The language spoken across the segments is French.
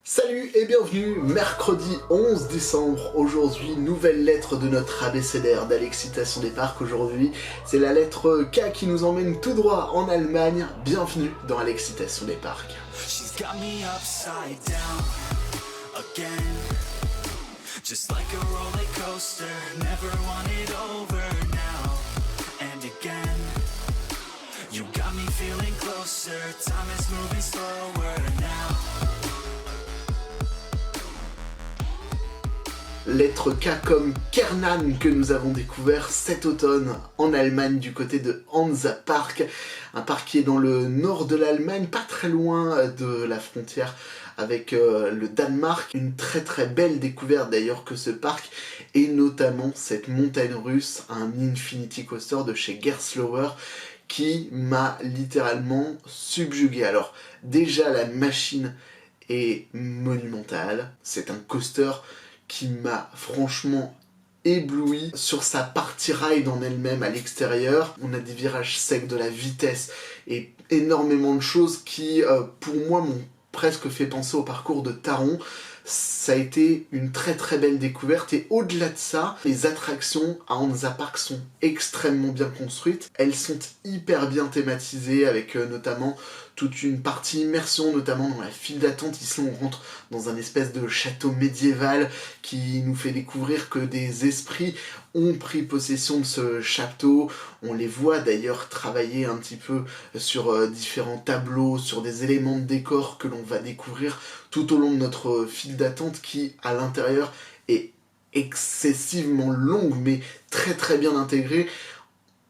Salut et bienvenue, mercredi 11 décembre, aujourd'hui nouvelle lettre de notre abécédaire d'Alexcitation des Parcs. Aujourd'hui c'est la lettre K qui nous emmène tout droit en Allemagne. Bienvenue dans Alexcitation des Parcs. Just like a roller coaster, never want it over now and again. You got me feeling closer, time is moving slower now. Lettre K comme Kernan que nous avons découvert cet automne en Allemagne du côté de Hansapark, un parc qui est dans le nord de l'Allemagne, pas très loin de la frontière avec le Danemark. Une très belle découverte d'ailleurs que ce parc, et notamment cette montagne russe, un Infinity Coaster de chez Gerstlauer, qui m'a littéralement subjugué. Alors déjà la machine est monumentale, c'est un coaster qui m'a franchement ébloui. Sur sa partie ride en elle-même à l'extérieur, on a des virages secs, de la vitesse et énormément de choses qui pour moi m'ont presque fait penser au parcours de Taron. Ça a été une très belle découverte, et au-delà de ça, les attractions à Hansapark sont extrêmement bien construites. Elles sont hyper bien thématisées avec notamment toute une partie immersion, notamment dans la file d'attente. Ici on rentre dans un espèce de château médiéval qui nous fait découvrir que des esprits ont pris possession de ce château. On les voit d'ailleurs travailler un petit peu sur différents tableaux, sur des éléments de décor que l'on va découvrir tout au long de notre file d'attente, qui à l'intérieur est excessivement longue mais très bien intégrée.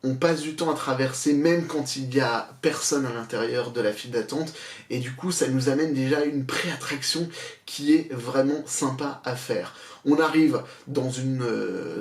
On passe du temps à traverser même quand il y a personne à l'intérieur de la file d'attente, et du coup ça nous amène déjà à une pré-attraction qui est vraiment sympa à faire. On arrive dans une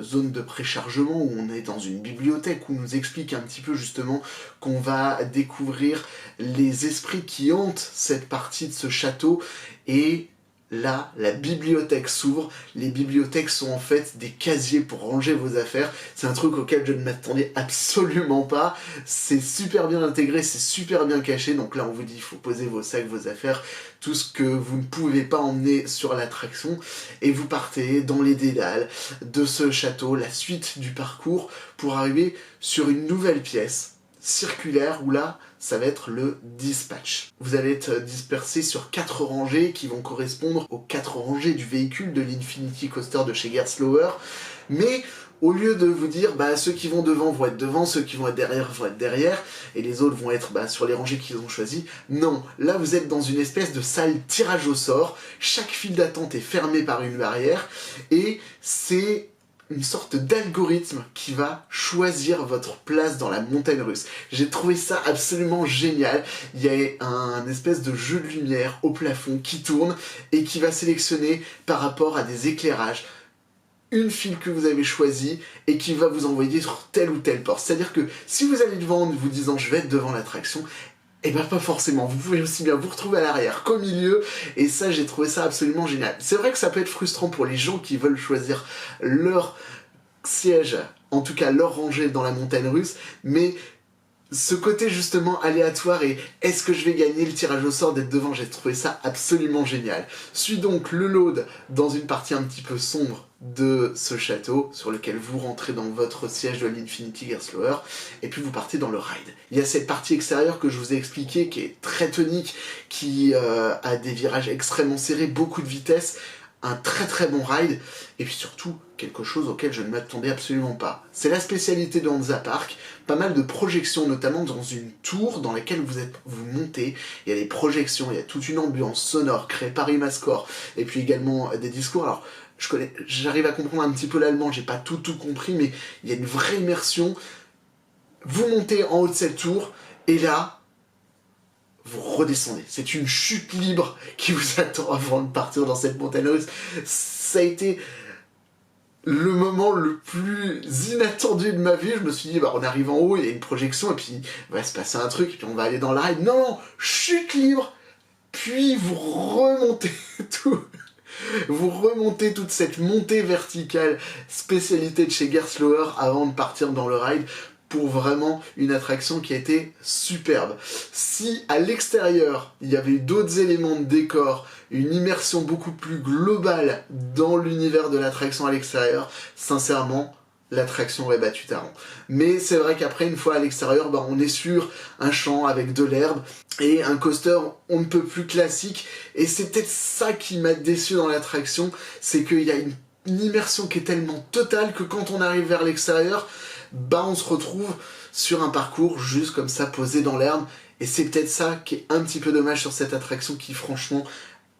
zone de préchargement où on est dans une bibliothèque où on nous explique un petit peu justement qu'on va découvrir les esprits qui hantent cette partie de ce château, et là, la bibliothèque s'ouvre. Les bibliothèques sont en fait des casiers pour ranger vos affaires. C'est un truc auquel je ne m'attendais absolument pas. C'est super bien intégré, c'est super bien caché. Donc là, on vous dit, il faut poser vos sacs, vos affaires, tout ce que vous ne pouvez pas emmener sur l'attraction. Et vous partez dans les dédales de ce château, la suite du parcours, pour arriver sur une nouvelle pièce circulaire où là, ça va être le dispatch. Vous allez être dispersé sur 4 rangées qui vont correspondre aux 4 rangées du véhicule de l'Infinity Coaster de chez Gerstlauer, mais au lieu de vous dire ceux qui vont devant vont être devant, ceux qui vont être derrière vont être derrière, et les autres vont être sur les rangées qu'ils ont choisies, non, là vous êtes dans une espèce de salle tirage au sort. Chaque file d'attente est fermée par une barrière, et c'est une sorte d'algorithme qui va choisir votre place dans la montagne russe. J'ai trouvé ça absolument génial. Il y a un espèce de jeu de lumière au plafond qui tourne et qui va sélectionner par rapport à des éclairages une file que vous avez choisie et qui va vous envoyer sur telle ou telle porte. C'est-à-dire que si vous allez devant en vous disant je vais être devant l'attraction, et bien pas forcément, vous pouvez aussi bien vous retrouver à l'arrière qu'au milieu, et ça j'ai trouvé ça absolument génial. C'est vrai que ça peut être frustrant pour les gens qui veulent choisir leur siège, en tout cas leur rangée dans la montagne russe, mais ce côté justement aléatoire et est-ce que je vais gagner le tirage au sort d'être devant, j'ai trouvé ça absolument génial. Suis donc le load dans une partie un petit peu sombre de ce château sur lequel vous rentrez dans votre siège de l'Infinity Gerstlauer, et puis vous partez dans le ride. Il y a cette partie extérieure que je vous ai expliqué qui est très tonique, qui a des virages extrêmement serrés, beaucoup de vitesse, un très bon ride, et puis surtout quelque chose auquel je ne m'attendais absolument pas. C'est la spécialité de Hansapark, pas mal de projections, notamment dans une tour dans laquelle vous montez. Il y a des projections, il y a toute une ambiance sonore créée par Imascore, et puis également des discours. Alors j'arrive à comprendre un petit peu l'allemand, j'ai pas tout compris, mais il y a une vraie immersion. Vous montez en haut de cette tour, et là, vous redescendez. C'est une chute libre qui vous attend avant de partir dans cette montagne russe. Ça a été le moment le plus inattendu de ma vie. Je me suis dit, on arrive en haut, il y a une projection, et puis il va se passer un truc, et puis on va aller dans la ride. Non, chute libre, puis vous remontez tout. Vous remontez toute cette montée verticale, spécialité de chez Gerstlauer, avant de partir dans le ride. pour vraiment une attraction qui a été superbe. Si à l'extérieur, il y avait eu d'autres éléments de décor, une immersion beaucoup plus globale dans l'univers de l'attraction à l'extérieur, sincèrement, l'attraction aurait battu Taron. Mais c'est vrai qu'après, une fois à l'extérieur, on est sur un champ avec de l'herbe et un coaster on ne peut plus classique. Et c'est peut-être ça qui m'a déçu dans l'attraction, c'est qu'il y a une immersion qui est tellement totale que quand on arrive vers l'extérieur, on se retrouve sur un parcours juste comme ça posé dans l'herbe. Et c'est peut-être ça qui est un petit peu dommage sur cette attraction qui franchement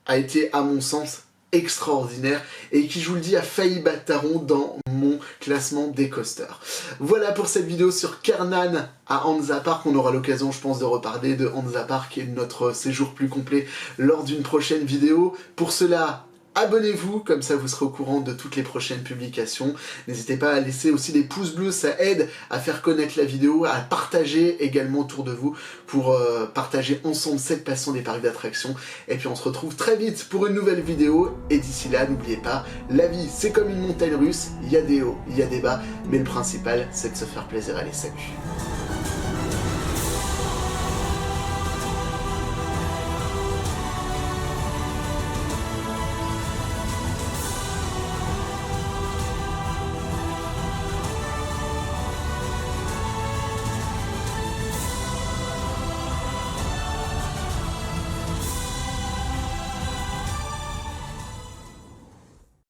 a été à mon sens extraordinaire et qui, je vous le dis, a failli battre Taron dans mon classement des coasters. Voilà pour cette vidéo sur Kernan à Hansa Park. On aura l'occasion, je pense, de reparler de Hansa Park et de notre séjour plus complet lors d'une prochaine vidéo. Pour cela, abonnez-vous, comme ça vous serez au courant de toutes les prochaines publications. N'hésitez pas à laisser aussi des pouces bleus, ça aide à faire connaître la vidéo, à partager également autour de vous pour partager ensemble cette passion des parcs d'attractions. Et puis on se retrouve très vite pour une nouvelle vidéo. Et d'ici là, n'oubliez pas, la vie c'est comme une montagne russe, il y a des hauts, il y a des bas, mais le principal c'est de se faire plaisir. Allez, salut!